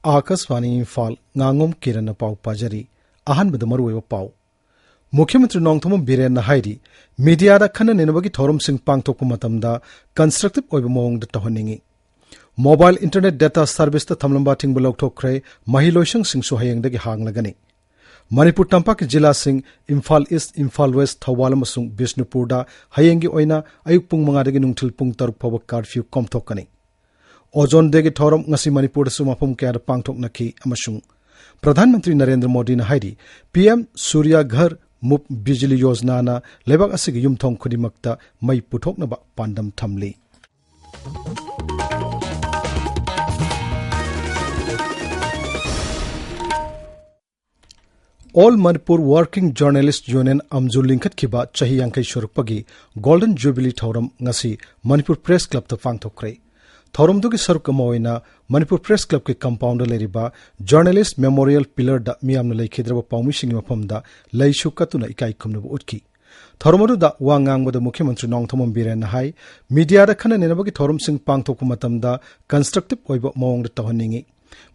Akashvani Imphal Ngangom Kiran पाव पाजरी अहनबद मरुओ पाव मुख्यमंत्री नोंगथोम villain हाइरी media खन नेनबगी थोरम सिंह पांगथोक मतमदा कंस्ट्रक्टिव ओइब मोंग तहनिंगी मोबाइल इंटरनेट डेटा सर्विस थमलंबा थिंग लौथोखरे महिलोइसंग सिंगसु हयंगदगी हांगलगनी मणिपुर तंपाक जिला सिंह इम्फाल ईस्ट इम्फाल वेस्ट थौबाल अमसुंग बिष्णुपुरदा हयंगी ओइना अयुक पुंग मंगादगी नुंगथिल पुंग तरुक फाव कर्फ्यू कमथोकनी ओजोन देगी थौरम ngasi मणिपुर सु मफम क्या पांगथोकनखी अमसुंग प्रधानमंत्री नरेंद्र मोदी ने हाइरी पीएम सूर्य घर मुप बिजली योजना ना लेबाक असिगी युमथोंग खुदिमक्ता मई पुथोकनबा पांडम थमली All Manipur Working Journalist Union Amju Linkhat Kiba Chahi Yankai Shurupagi Golden Jubilee Thorum Ngasi Manipur Press Club to Pangthokre. Thorum Dugi Sarukamoina Manipur Press Club ke compounder leriba Journalist Memorial Pillar da Miam Lay Kidraba Paumising Mapamda Lay Shukatuna Ikai Kumnu Utki. Thormodu da Wangang with the Mukhyamantri Nongthomam Biren Hai Media da Kana Nenabagi Thorum Singh Pangthokumatamda Constructive Oiba Mong the Tohaningi.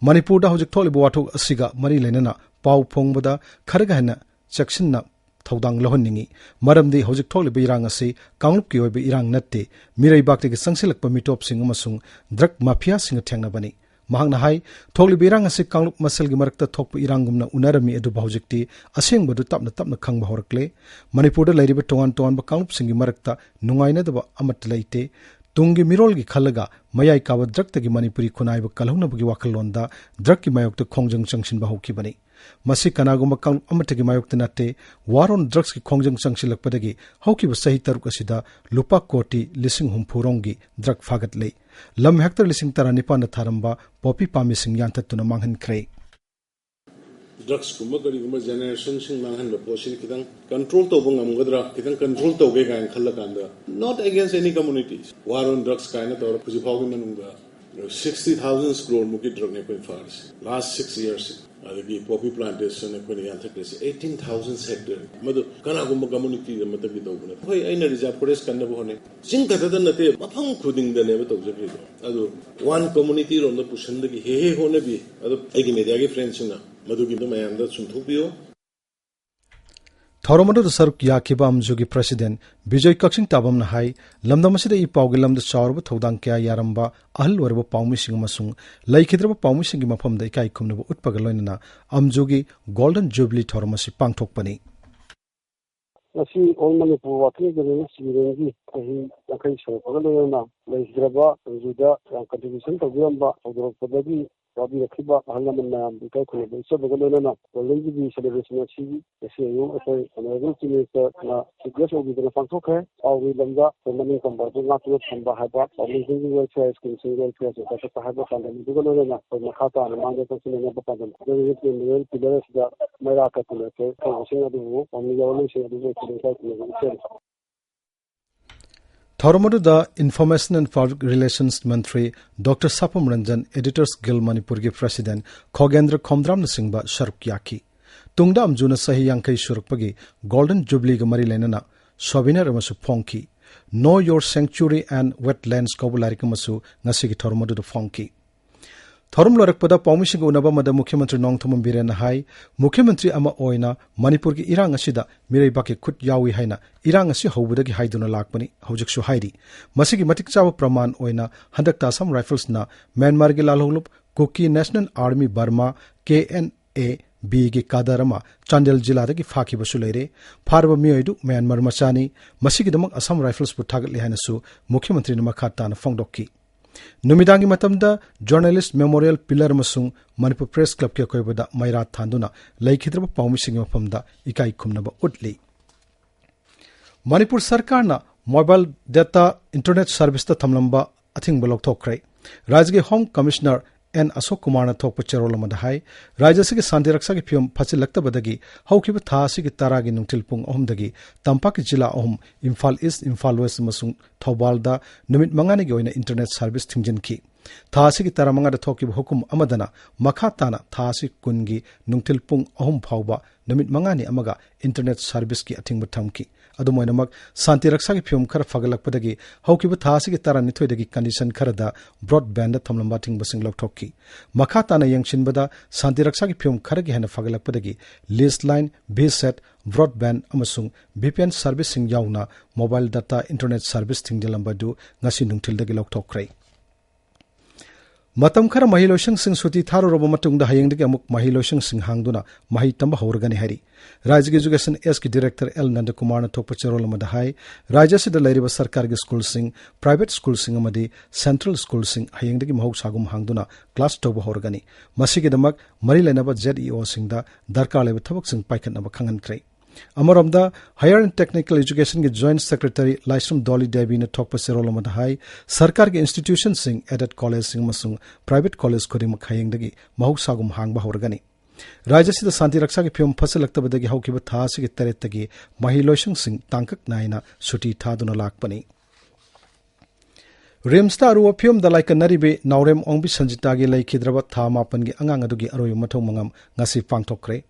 Manipur da Hojik Tolibu Watu Asiga Mari Lenana Pau Pongbada Karagana Chakshina Todang Lohoningi Maramdi Hojik Tolibu Irangasi Kangluki Obi Irang Natti Mirai Bakti Sangsilak Pamitop Singamasung Drak Mafia Singatangabani Mahang Hai Tolibu Irangasi Kanglup Masel Gimarta Tok Irangumna Unarami Edu Bahojikti Asing Badu Tapna Kang Bahorkle Manipur Lady Toan Bakanglup Singimarakta Nungaina the Amat Late Tungi Mirolgi Kalaga, Mayai Kawa Drakta Manipuri Kunaiba Kaluna Bugi Wakalonda, Draki Mayok to Kongjang Junction Bahokibani. Masi Kanaguma Kang Amatagi Mayok Nate, War on Drugs Kongjang Junction Padagi, Hoki was Sahitar Kasida, Lupa Koti, Lissing Humpurongi, Drak Fagatle, Lam Hector Lissing Taranipan Taramba, Poppy Pamising Yanta to Namangan Cray. Drugs kumagari generation sing mangan the posi kitang control to bungam gadra kitang control to ge gang khalakanda not against any communities war on drugs kaina to kuji phawgi manunga 60,000 crore muki drug ne koi fars last 6 years adagi poppy plantation ne koi yan thakle 18,000 hectare madu kana gum community da matabi to buna hoi aina reserve forest kanna bo ne sing kata da nate mafang khuding da ne to jagri adu one community ron da pushandagi he hone bi adu agi media ge friends na Thoromadu Saruk Yakiba Amjugi President Vijay Kaksing Tabam Nahai Lamdamasida I Paugilam the Chaurba Todang Kya Yaramba Ahal Warba Paumising Masung Laikidra Paumising Mapam the Kai Kumnu Utpagalona Amjugi Golden Jubilee Thoromasi Pangtokpani. Nasi all Manipur Waki the Sirengi Yakai Shogalona Laisgraba Juda contribution to Gamba Padabi Rabi Akiba Alaman because so the Golona will celebration TV the CEO and everything is suggest will be the Fantoke or we Langa the money from not to from Bahaba or living welfare is single place of the Haba and the Golona from Makata and Manda person in the Padan. There is in the real pillars that Maraka to the sing of the war on the only share the Thoromadu da Information and Public Relations Mantri Dr. Sapam Ranjan Editors Guild Manipurgi President Khogendra Khomdram Singba Sharuk Yaki Tungda Amjuna Sahi Yankai Shurupagi Golden Jubilee Gamari Lenana Sobinar Amasu Ponki Know Your Sanctuary and Wetlands Kobularikamasu Nasiki Thoromadu da Fonki Thorum Lorakpada Paumising Unaba Mada Mukhyamantri Nongthomam Biren Hai Mukhyamantri Ama Oina Manipur ki Irang Asida Mirai Baki Kut Yawi Haina Irang Asi Hobudagi Haiduna Lakmani Hojiksu Haidi Masigi Matik Chawa Praman Oina Handak Tasam Rifles na Myanmar gi Lalholup Kuki National Army Burma KNA B gi Kadarama Chandel Jila dagi Faki Basulere Parba Mioidu Myanmar Machani Masigi Damak Assam Rifles Putagat Lihanasu Mukhyamantri Namakata na Fongdokki Numidangi Matamda Journalist Memorial Pillar Masung Manipur Press Club ke koibada Mairat Thanduna Laikhidraba Paumising Mapamda Ikai Kumnaba Utli Manipur Sarkarna Mobile Data Internet Service ta Thamlamba Athing Balok Thokrai Rajgi Home Commissioner N Asok Kumar na Thokpa Cherola Madahai Rajasigi Santi Raksa ki Pium Phachi Lakta Badagi Haukiba Thasi ki Taragi Nungtil Pung Ohumdagi Tampak Jila Ohum Imphal East Imphal West Masung Thaubalda Numit Mangani Goina Internet Service Tingjin Ki था असि तरामंगा थोकी हुकुम अमदना मखा ताना था असि कुनगी नुंगथिल पुंग अहुम फाउबा नुमित मंगानी अमगा इंटरनेट सर्विस की अथिंग थमकी अदुमोइनमक शांति रक्षा की फिल्म खर फगलकपदगी हौकिब था असि तरानिथोइदगी कंडीशन खरदा ब्रॉडबैंड थमलंबा थिंगबसिंग लौथोकी मखा ताना यंगशिनबदा शांति रक्षा की फिल्म खरगी हेन फगलकपदगी लिस्ट लाइन बीसेट ब्रॉडबैंड अमसुंग VPN सर्विसिंग याउना मोबाइल डाटा इंटरनेट सर्विस थिंगजलंबदु ngasi nungthildagi lawthokrai matam khara mahiloshang sing suti tharo roba matungda hayengdagi amuk mahiloshang sing hangduna mahi tamba horgani hari Rajya Education S ki Director L Nandakumar na thokpa charol amada hai Rajya sida lairiba sarkar gi school sing private school sing amadi central school sing hayengdagi mahok sagum hangduna class toba horgani masigi damak mari lenaba ZEO singda darkar leba thabak sing paikhatnaba khangan krai Amaramda Higher and Technical Education ki Joint Secretary Laisram Dolly Devi ne thokpa serol amada hai sarkar ki institution sing aided college sing masung private college khori makhayengdagi mahok sagum hangba horgani Rajya sida Santi Raksha ki film fasalaktabadagi haukiba tha asigi tarettagi mahiloshang sing tangkak naina suti thaduna lakpani Rimsta aruwa film da like naribe naurem ongbi sanjitagi laikhidraba tha mapan gi angang adugi aroyu mathau mangam ngasi pangthokre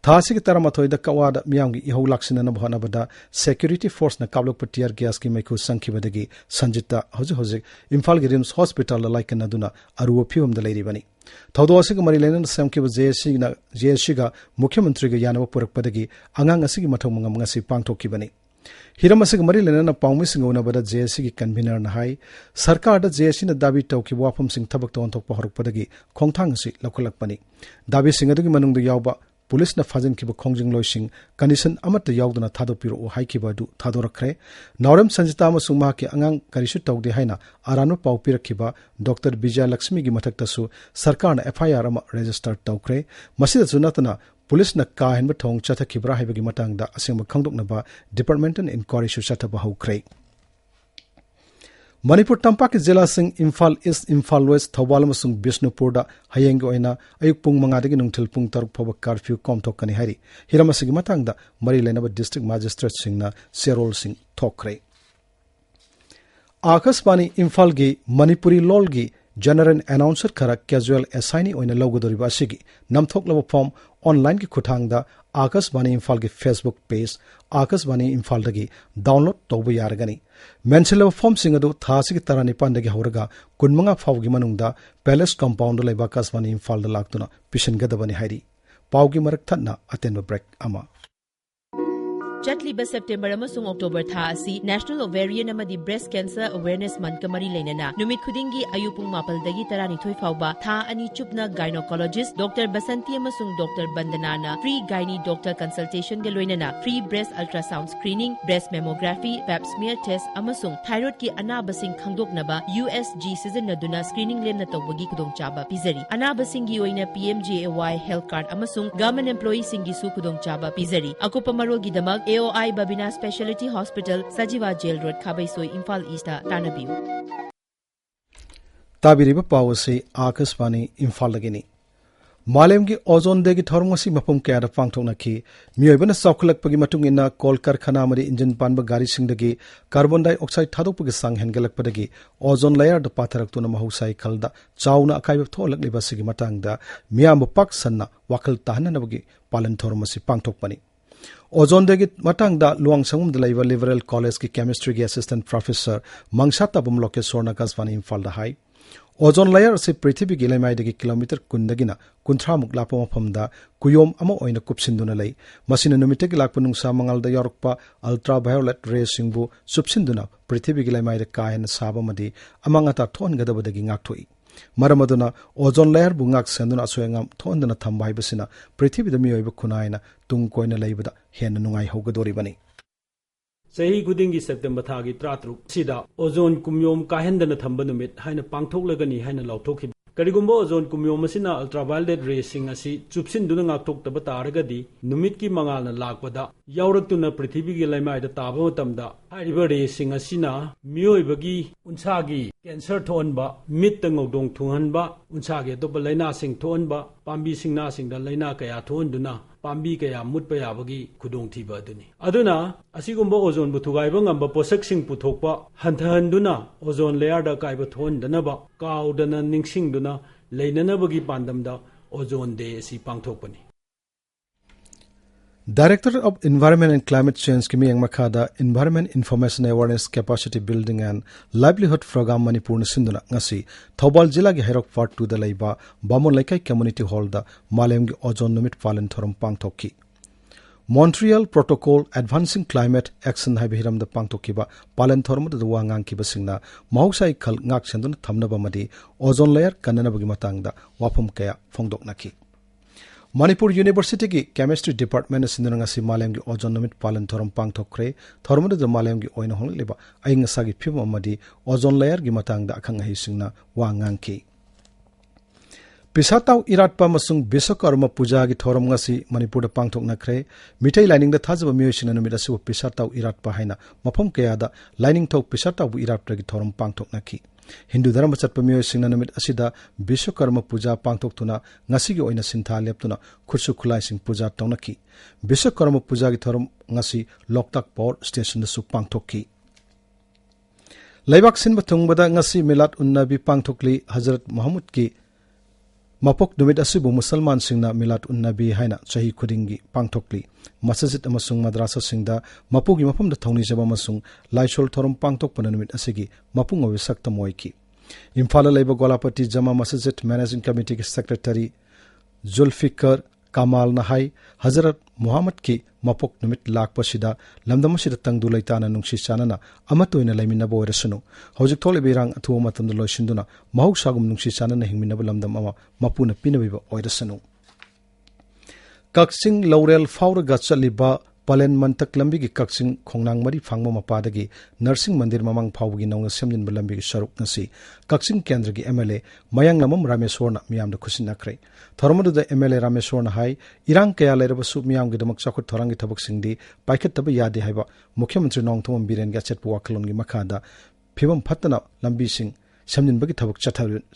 Thasi ki taramathoida kawada miyamgi ihau laksinana bhanabada security force na kablok patiar gas ki maiku sankhibadagi sanjita hoji Imphal gi Rims hospital la like naduna aruwa phium da leiribani thodo asig mari lenan samkiba JSC ga mukhyamantri ga yanaba purakpadagi angang asigi mathau mangam ngasi pangthokibani Hiram asig mari lenan pawmi singona bada JSC gi convener na hai sarkar da JSC na dabi tawki wafam sing thabak ton thokpa horukpadagi khongthang si lakolakpani dabi singadugi manungdu yawba Police na fazin kiba khongjing loising condition amata yawduna thadopiro o haikiba du thadorakre Naurem Sanjita amasung ma ki angang karishu tawde haina arano pawpirakhiba Dr. Vijay Lakshmi gi mathakta su sarkar na FIR ama register tawkre masida sunatana Police na ka henba thong chathakibra haibagi matangda asengba khangdoknaba departmental inquiry shu chathaba haukre Manipur Tampak Jila Singh Imphal East Imphal West Thawal amasung Bishnupur da hayeng oina ayuk pung mangadagi nungthil pung taruk phawa curfew komthokani hari hiramasigi matangda mari lenaba district magistrate singna serol sing thokre Akashbani Imphal gi Manipuri lol gi general announcer khara casual assignee oina logodoriba asigi namthoklaba form online ki khuthangda Akashbani Imphal gi Facebook page Akashbani Imphal dagi download tawba yaragani Mentionable form singadu thasi ki tarani pandagi hauraga kunmanga fawgi manungda palace compound laiba Akashbani Imphal da laktuna pishan gadabani hairi pawgi marak thatna atenba break ama Chatliba September amasung October tha asi National Ovarian amadi Breast Cancer Awareness Month kamari leinana numit khudingi ayupung mapal dagi tarani thoi fawba tha ani chupna gynecologist Dr. Basanti amasung Dr. Bandanana free gynae doctor consultation ga loinana free breast ultrasound screening breast mammography pap smear test amasung thyroid ki anabasing khangdoknaba USG sizinaduna screening lemna tawbagi khudongchaba pizari anabasingi oina PMJAY health card amasung government employee singi su khudongchaba pizari akupa marogi damak AOI Babina Specialty Hospital, Sajiva Jail Road, Khabaisoi, Imphal East, Tanabiu. Tabiriba Pawasi, Akashbani, Imphal Lagini. Malemgi ozone degi thormasi mapum kaya pangthoknaki mioibana saukulakpagi matungina kol karkhana amadi engine panba gari singdagi carbon dioxide thadokpagi sang hengalakpadagi ozone layer da patharaktuna mahusai khalda chauna akaiba tholakliba sigi matangda miyamba pak sanna wakal tahananabagi palan thormasi pangthokpani Ozone degi matangda luang sangum de laiba Liberal College ki chemistry ki assistant professor Mangsata Bumloke Sorna Akashbani Imphal da hai Ozone layer se prithvi gi laimai degi kilometer kundagina kunthra muk lapa mafamda kuyom ama oina kupsinduna lai masina numite gi lakpa nungsa mangal da yorokpa ultraviolet rays singbu subsinduna prithvi gi laimai da kayan sabamadi amangata thon gadabadagi ngakthoi Maramaduna ozone layer bungak senduna asoyangam thondana thambai basina prithvi da miyoiba khunaina tung koina laibada henna nungai hogadoribani Sahi Gudingi September Thagi Tratru Sida Ozone Kumyom Kahendana Thambanumit Haina Pangthoklagani Haina Lautokhi Karigumbo Ozone Kumyomasina ultraviolet racing asi Chupsin Dunangak Tokta Taragadi Numit ki Mangalna Lakpada Yauratuna Prithivi Laimai the Tabatamda Hariba racing asina Mioibagi Unsagi Cancer Tonba Mitangodong Tuhanba Unsagi Topalaina Sing Tonba Pambi Singna Sing the Laina Kaya Tonduna पांबी कया मुटप याबगी खुदोंग थीबा अदुनी अदुना असिगुंबा ozone बु थुगाइबा ngamba पोसकसिंग पुथोकपा हंथहंदुना ozone layer दा काइबा थोनदनबा काउदना निंगसिंगदुना लेननबगी पांदमदा ozone day असि पांगथोकपनी Director of Environment and Climate Change Kimi Makada Environment Information Awareness Capacity Building and Livelihood Program Manipur Sinduna ngasi Thobal Jila gi Hairok Part 2 da leiba Bamon Laikai Community Hall da Malem gi Ozone Numit Palen Thorum Pangthoki Montreal Protocol Advancing Climate Action Haibiram da Pangthokiba Palen Thorum da Wangang ki basingna Mausai Khal ngak chendun thamnaba madi ozone layer kananabagi matangda wapum kaya phongdoknaki Manipur University ki Chemistry Department sinuranga si Malem gi ozone numit palan thorum pangthokre thormada da Malem gi oina hongleba ainga sagi phim amadi ozone layer gi matangda akhang hi singna wangang ki Pisatau iratpa masung Biswakarma puja gi thorum ngasi Manipur da pangthokna khre mitai lining da thajaba miyosina numit asu Pisatau iratpa haina mafam kaya da lining thok Pisatau bu iratpa gi thorum pangthokna ki Hindu dharma chatpa miyo singna namit asida Biswakarma puja pangthoktuna ngasi gi oina sintha leptuna khursu khulai sing puja tawnaki Biswakarma puja gi thorum ngasi Loktak Power Station da su pangthokki Laibak sinba thungbada ngasi Milad Unnabi pangthokli Hazrat Muhammad ki Mapok numit asibu Musalman singna Milad Unnabi haina chahi khudingi pangthokli Masajid amasung madrasa singda mapugi mapam da thongni jaba amasung laishol thorum pangthok pananumit asigi mapung awisak tamoiki Imphal laiba Golapati Jama Masajid Managing Committee ki Secretary Zulfikar Kamal Nahai Hazrat Muhammad ki mapok numit lakpasida lamdamasida tangdu laitana nungsi chanana amatoina laiminaba oirasunu hojik thole birang athuwa matamda loisinduna mahuk sagum nungsi chanana hingminaba lamdam ama mapuna pinabiba oirasunu Kaksing Laurel Fauraga chaliba Palen Mantak lambi gi Kaksing khongnang mari phangma mapadagi Nursing Mandir mamang phawgi nongna semjin lambi gi sharuk ngasi Kaksing Kendra gi MLA Mayang Namam Rameshwarna miyamda khusinakre Thormadu da MLA Rameshwarna hai irang kaya leirabasu miyam gi damak chakhut thorangi thabak singdi paikhat taba yade haiba Mukhyamantri Nongthom Biren ga chetpu wakalon gi makhada phibam phatna lambi sing semjin bagi thabak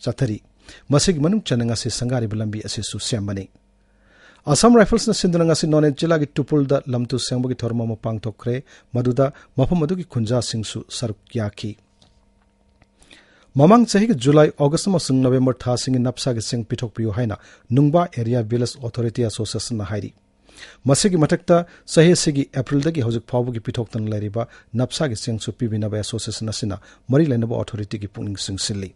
chathari masig manung chananga se sangari lambi ase su sembani Assam Rifles na sinduna si Noned Jila gi Tupul da lamtu sengbagi thorma ma pangthokre maduda mafam adu gi khunja singsu saruk yaki Mamang chahi gi July August amasung November tha singi napsa gi sing pithok piu haina Nungba Area Village Authority Association na hairi Masigi matakta sahi sigi April da gi hojik phawu gi pithok tan lairiba napsa gi sing su pibina ba association asina mari lainaba authority gi puning sing silli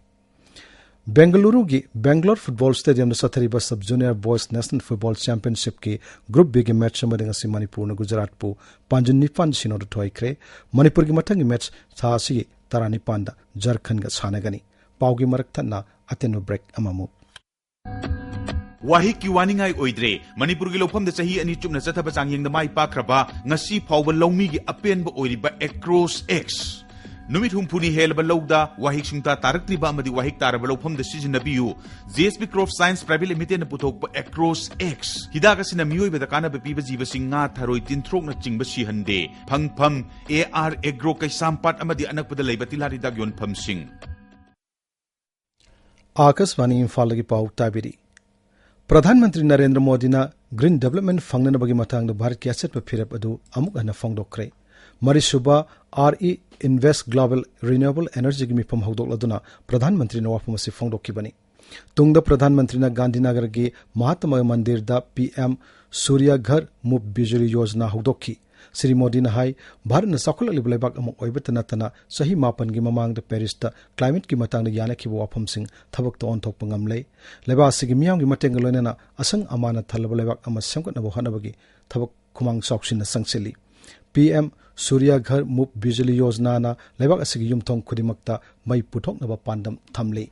Bengaluru gi Bangalore Football Stadium da sathariba Sub Junior Boys National Football Championship ki Group B gi match amading si Manipur na Gujarat pu Panjun Nipan sino da toikre Manipur gi mathangi match tha si tarani panda Jharkhand ga sanagani paugi marak thanna atenu break amamu Wahik ki waningai oidre Manipur gi lofam da chahi ani chupna chathaba changyeng da mai pakraba ngasi phawba lawmi gi apenba oiriba across X Numit humpuni helba lawda wahik sungta taraktriba amadi wahik taraba lawfam da sijinabiyu JSP Crop Science Private Limited na puthokpa across X hidaga sina miyoiba da kanaba piba jiba singa tharoi tinthrok na chingba sihande phangpham AR Agro Kaisampat amadi anakpada leiba tilari dag yon phamsing Akasvani Imphal gi pau tabiri Pradhan Mantri Narendra Modi na Green Development Fangnana bagi matang da Bharat ki asset pa phirap adu amuk ana phangdokre Marisuba RE Invest Global Renewable Energy gi mifam hawdok laduna Pradhan Mantri na wafam asi phangdokibani Tungda Pradhan Mantri na Gandhinagar gi Mahatma Mandir da PM Surya Ghar Muft Bijli Yojana hawdokki Sri Modi na hai Bharat na sakhul libalebak amuk oibetana tana sahi mapan gi mamang da Paris da climate ki matang da yana ki wafam sing thabak to on thok pangamlei leba sigi miyam gi mateng loinana asang amana thalbalebak ama semkat na bohana bagi thabak khumang sauksin na sangsili PM Surya Ghar Muft Bijli Yojana na lebak asigi yumthong khudimakta mai puthok na ba pandam thamli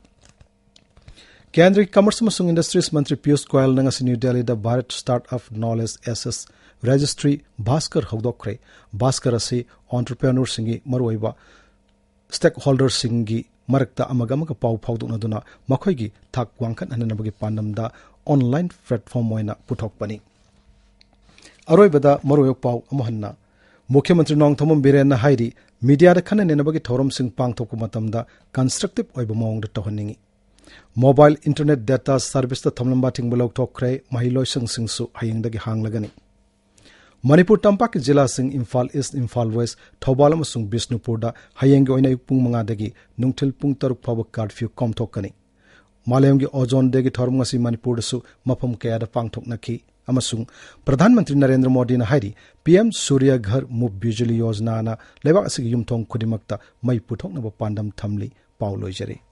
Kendra Commerce amasung Industries Mantri Piyush Goyal na ngasi New Delhi da Bharat Startup Knowledge SS Registry Bhaskar hawdokre Bhaskar asi entrepreneur singi maruiba stakeholder singi marakta amagamaga pau phawdokna duna makhoi gi thak wangkhan hananabagi pandam da online platform moina puthokpani aroibada maruyo pau amohanna Mukhyamantri Nongthom Biren na hairi media da khana nenabagi thorom sing pangthokku matamda constructive oiba mawong da tohanningi Mobile Internet Data Service Thamlamba Tingbalo Tokre, Mahilo Singsu, Haying the Hanglagani. Manipur Tampak Jilla Sing Imphal East, Imphal West, Thobalam Bisnupurda, Hayengo in a Pung Mangadegi, Nungtil Pungtar Power Curfew Com Tokani. Malayamgi Ozone Degi Tormasi Manipur Su, Mapum Kaya Pangtok Naki, Amasung, Pradhan Mantri Narendra Modi na Hari, PM Surya Ghar Mub Bijali Yojana na Leva Sig Yumtong Kudimakta, Mai Putok Naba Pandam Thamli, Paulo Jere.